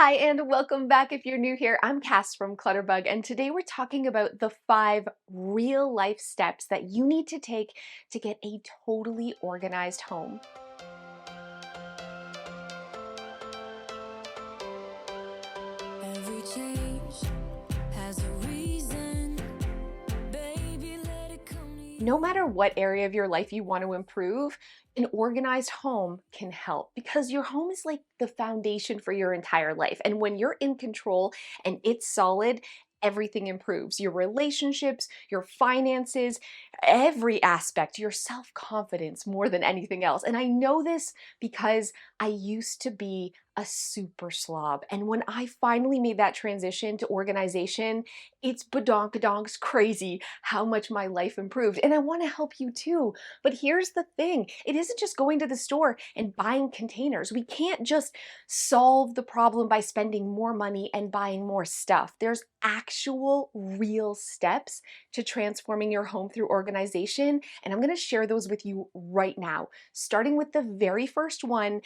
Hi, and welcome back. If you're new here, I'm Cass from Clutterbug, and today we're talking about the 5 real-life steps that you need to take to get a totally organized home. Every change has a reason. Baby, let it come to you. No matter what area of your life you want to improve, an organized home can help because your home is like the foundation for your entire life. And when you're in control and it's solid, everything improves. Your relationships, your finances, every aspect, your self-confidence more than anything else. And I know this because I used to be a super slob. And when I finally made that transition to organization, it's badonkadonks crazy how much my life improved. And I want to help you too. But here's the thing, it isn't just going to the store and buying containers. We can't just solve the problem by spending more money and buying more stuff. There's actual real steps to transforming your home through organization. And I'm going to share those with you right now, starting with the very first one.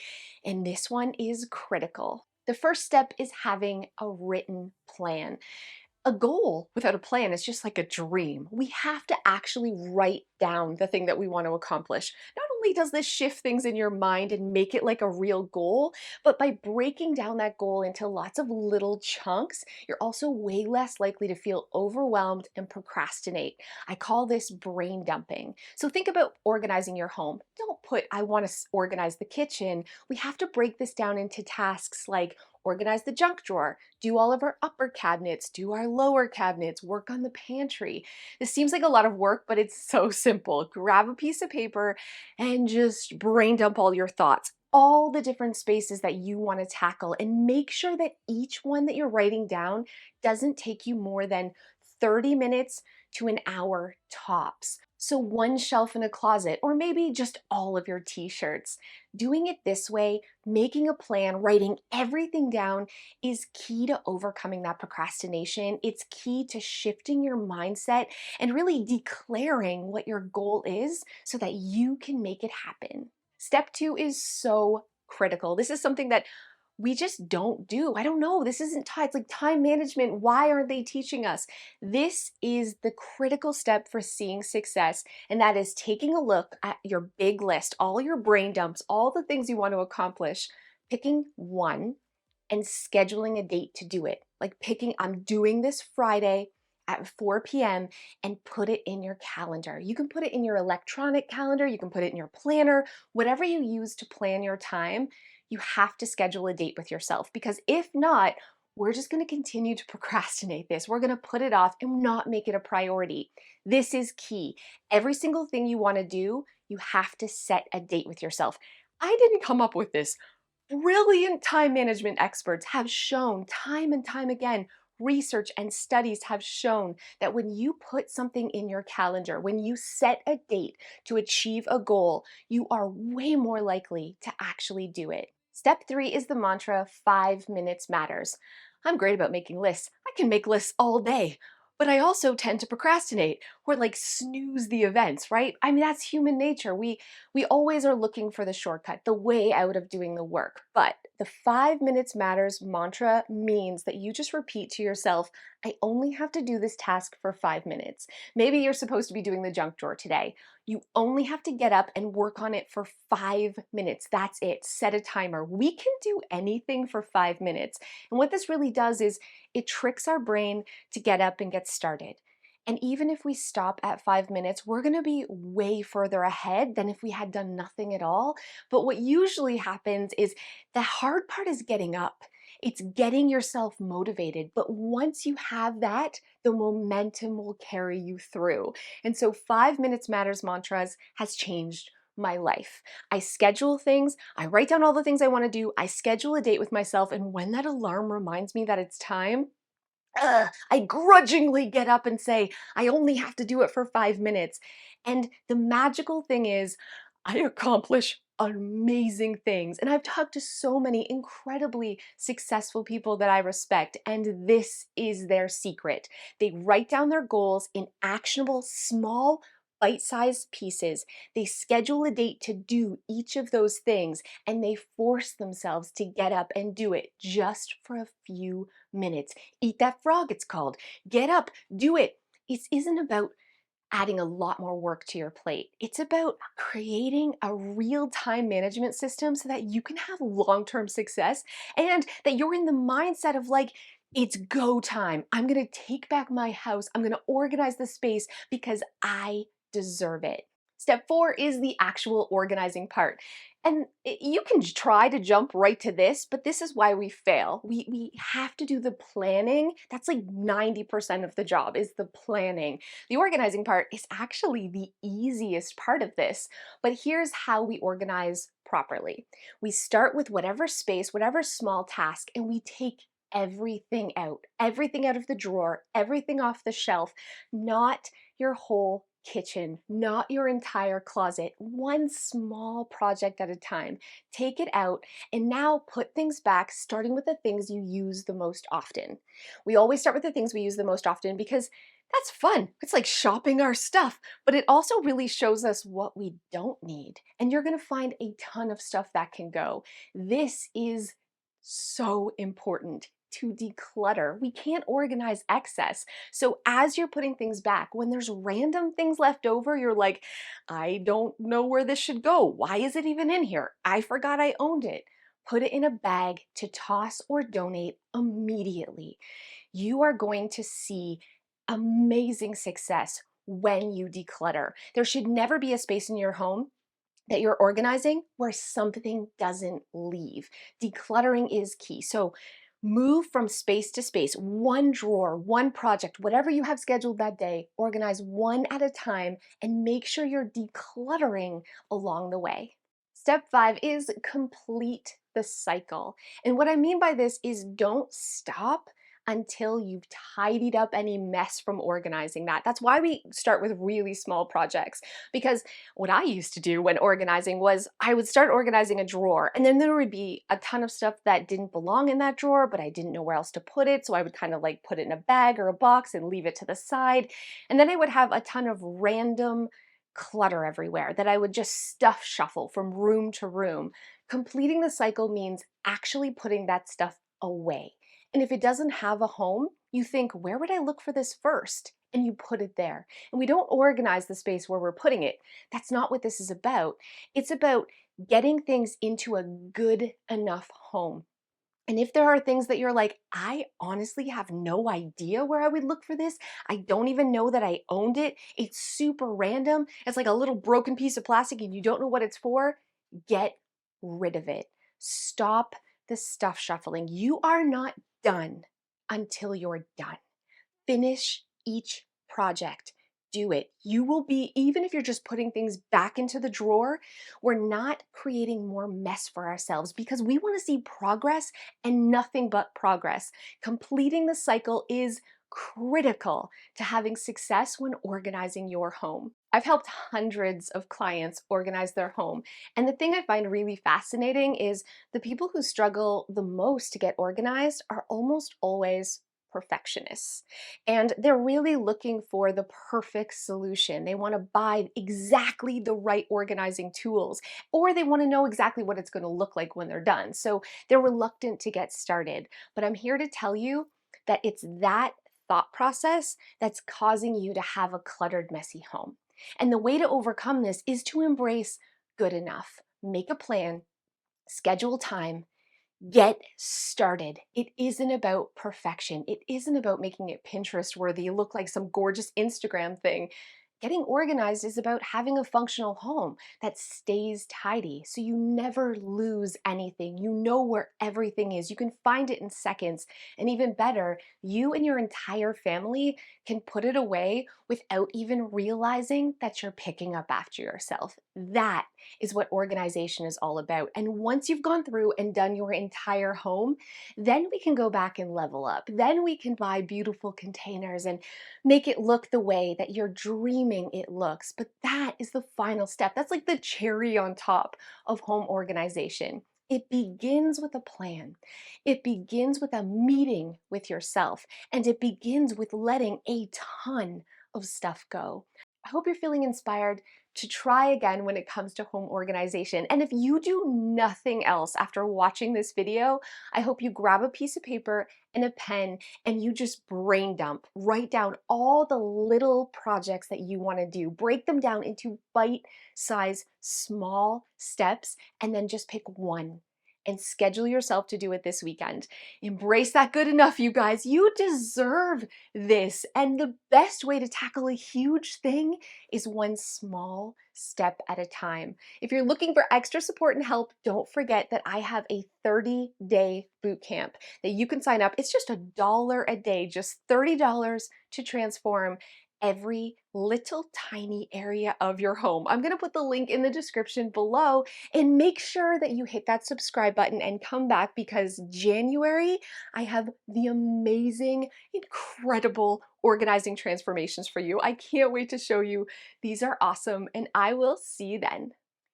And this one is critical. The first step is having a written plan. A goal without a plan is just like a dream. We have to actually write down the thing that we want to accomplish. Not only does this shift things in your mind and make it like a real goal, but by breaking down that goal into lots of little chunks, you're also way less likely to feel overwhelmed and procrastinate. I call this brain dumping. So think about organizing your home. Don't put, I want to organize the kitchen. We have to break this down into tasks like organize the junk drawer, do all of our upper cabinets, do our lower cabinets, work on the pantry. This seems like a lot of work, but it's so simple. Grab a piece of paper and just brain dump all your thoughts, all the different spaces that you want to tackle, and make sure that each one that you're writing down doesn't take you more than 30 minutes to an hour tops. So one shelf in a closet, or maybe just all of your t-shirts. Doing it this way, making a plan, writing everything down is key to overcoming that procrastination. It's key to shifting your mindset and really declaring what your goal is so that you can make it happen. Step 2 is so critical. This is something that we just don't do. I don't know. This isn't taught. It's like time management. Why aren't they teaching us? This is the critical step for seeing success, and that is taking a look at your big list, all your brain dumps, all the things you want to accomplish, picking one and scheduling a date to do it. Like picking, I'm doing this Friday at 4 p.m. and put it in your calendar. You can put it in your electronic calendar, you can put it in your planner, whatever you use to plan your time. You have to schedule a date with yourself, because if not, we're just going to continue to procrastinate this. We're going to put it off and not make it a priority. This is key. Every single thing you want to do, you have to set a date with yourself. I didn't come up with this. Brilliant time management experts have shown time and time again, research and studies have shown that when you put something in your calendar, when you set a date to achieve a goal, you are way more likely to actually do it. Step 3 is the mantra 5 minutes matters. I'm great about making lists. I can make lists all day. But I also tend to procrastinate or like snooze the events, right? I mean, that's human nature. We always are looking for the shortcut, the way out of doing the work. But the 5 minutes matters mantra means that you just repeat to yourself, I only have to do this task for 5 minutes. Maybe you're supposed to be doing the junk drawer today. You only have to get up and work on it for 5 minutes. That's it. Set a timer. We can do anything for 5 minutes. And what this really does is it tricks our brain to get up and get started. And even if we stop at 5 minutes, we're going to be way further ahead than if we had done nothing at all. But what usually happens is the hard part is getting up. It's getting yourself motivated. But once you have that, the momentum will carry you through. And so 5 minutes matters mantras has changed my life. I schedule things, I write down all the things I want to do, I schedule a date with myself, and when that alarm reminds me that it's time, I grudgingly get up and say, I only have to do it for 5 minutes. And the magical thing is, I accomplish amazing things. And I've talked to so many incredibly successful people that I respect, and this is their secret. They write down their goals in actionable, small, bite-sized pieces. They schedule a date to do each of those things, and they force themselves to get up and do it just for a few minutes. Eat that frog, it's called. Get up, do it. It isn't about adding a lot more work to your plate. It's about creating a real time management system so that you can have long-term success and that you're in the mindset of like, it's go time. I'm gonna take back my house. I'm gonna organize the space because I deserve it. Step 4 is the actual organizing part. And you can try to jump right to this, but this is why we fail. We have to do the planning. That's like 90% of the job is the planning. The organizing part is actually the easiest part of this, but here's how we organize properly. We start with whatever space, whatever small task, and we take everything out of the drawer, everything off the shelf, not your whole kitchen, not your entire closet, one small project at a time. Take it out and now put things back, starting with the things you use the most often. We always start with the things we use the most often because that's fun. It's like shopping our stuff, but it also really shows us what we don't need. And you're going to find a ton of stuff that can go. This is so important to declutter. We can't organize excess. So as you're putting things back, when there's random things left over, you're like, I don't know where this should go. Why is it even in here? I forgot I owned it. Put it in a bag to toss or donate immediately. You are going to see amazing success when you declutter. There should never be a space in your home that you're organizing where something doesn't leave. Decluttering is key. So move from space to space, one drawer, one project, whatever you have scheduled that day, organize one at a time and make sure you're decluttering along the way. Step 5 is complete the cycle. And what I mean by this is don't stop until you've tidied up any mess from organizing that. That's why we start with really small projects, because what I used to do when organizing was I would start organizing a drawer and then there would be a ton of stuff that didn't belong in that drawer, but I didn't know where else to put it. So I would kind of like put it in a bag or a box and leave it to the side. And then I would have a ton of random clutter everywhere that I would just stuff shuffle from room to room. Completing the cycle means actually putting that stuff away. And if it doesn't have a home, you think, where would I look for this first? And you put it there. And we don't organize the space where we're putting it. That's not what this is about. It's about getting things into a good enough home. And if there are things that you're like, I honestly have no idea where I would look for this. I don't even know that I owned it. It's super random. It's like a little broken piece of plastic and you don't know what it's for. Get rid of it. Stop the stuff shuffling. You are not done until you're done. Finish each project. Do it. You will be, even if you're just putting things back into the drawer, we're not creating more mess for ourselves because we want to see progress and nothing but progress. Completing the cycle is critical to having success when organizing your home. I've helped hundreds of clients organize their home. And the thing I find really fascinating is the people who struggle the most to get organized are almost always perfectionists. And they're really looking for the perfect solution. They want to buy exactly the right organizing tools, or they want to know exactly what it's going to look like when they're done. So they're reluctant to get started. But I'm here to tell you that it's that thought process that's causing you to have a cluttered, messy home. And the way to overcome this is to embrace good enough. Make a plan, schedule time, get started. It isn't about perfection. It isn't about making it Pinterest worthy, look like some gorgeous Instagram thing. Getting organized is about having a functional home that stays tidy so you never lose anything. You know where everything is. You can find it in seconds. And even better, you and your entire family can put it away without even realizing that you're picking up after yourself. That is what organization is all about. And once you've gone through and done your entire home, then we can go back and level up. Then we can buy beautiful containers and make it look the way that you're dreaming it looks. But that is the final step. That's like the cherry on top of home organization. It begins with a plan. It begins with a meeting with yourself. And it begins with letting a ton of stuff go. I hope you're feeling inspired to try again when it comes to home organization. And if you do nothing else after watching this video, I hope you grab a piece of paper and a pen and you just brain dump. Write down all the little projects that you want to do. Break them down into bite-sized small steps and then just pick one and schedule yourself to do it this weekend. Embrace that good enough, you guys. You deserve this. And the best way to tackle a huge thing is one small step at a time. If you're looking for extra support and help, don't forget that I have a 30-day boot camp that you can sign up. It's just $1 a day, just $30 to transform every little tiny area of your home. I'm gonna put the link in the description below, and make sure that you hit that subscribe button and come back, because January, I have the amazing, incredible organizing transformations for you. I can't wait to show you. These are awesome, and I will see you then.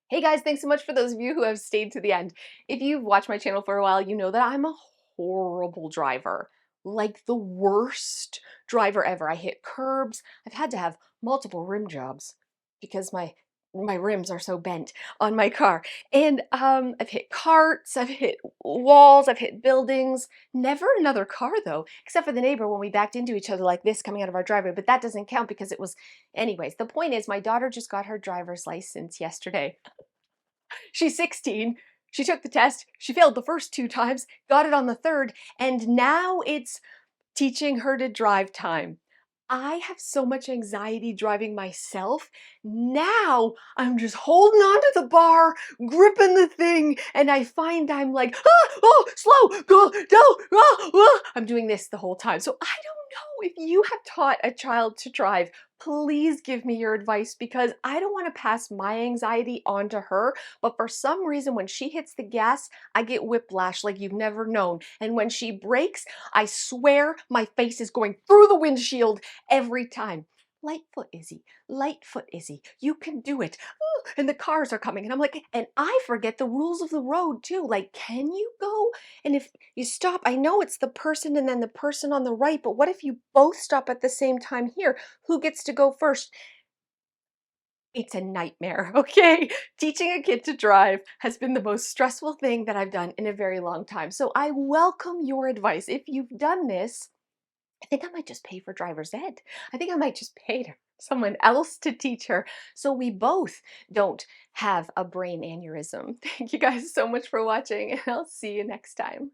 Hey guys, thanks so much for those of you who have stayed to the end. If you've watched my channel for a while, you know that I'm a horrible driver. Like the worst driver ever. I hit curbs. I've had to have multiple rim jobs because my rims are so bent on my car. And I've hit carts, I've hit walls, I've hit buildings. Never another car though, except for the neighbor when we backed into each other like this coming out of our driveway, but that doesn't count because it was, anyways, the point is my daughter just got her driver's license yesterday. She's 16. She took the test. She failed the first 2 times, got it on the third, and now it's teaching her to drive time. I have so much anxiety driving myself. Now I'm just holding on to the bar, gripping the thing, and I find I'm like, ah, oh, slow, go, no, ah, ah. I'm doing this the whole time. So I don't know if you have taught a child to drive. Please give me your advice, because I don't want to pass my anxiety on to her. But for some reason, when she hits the gas, I get whiplash like you've never known. And when she brakes, I swear my face is going through the windshield every time. Lightfoot Izzy, Lightfoot Izzy, you can do it. Ooh, and the cars are coming, and I'm like, and I forget the rules of the road too. Like, can you go? And if you stop, I know it's the person and then the person on the right, but what if you both stop at the same time here? Who gets to go first? It's a nightmare, okay? Teaching a kid to drive has been the most stressful thing that I've done in a very long time. So I welcome your advice. If you've done this, I think I might just pay for driver's ed. I think I might just pay someone else to teach her so we both don't have a brain aneurysm. Thank you guys so much for watching, and I'll see you next time.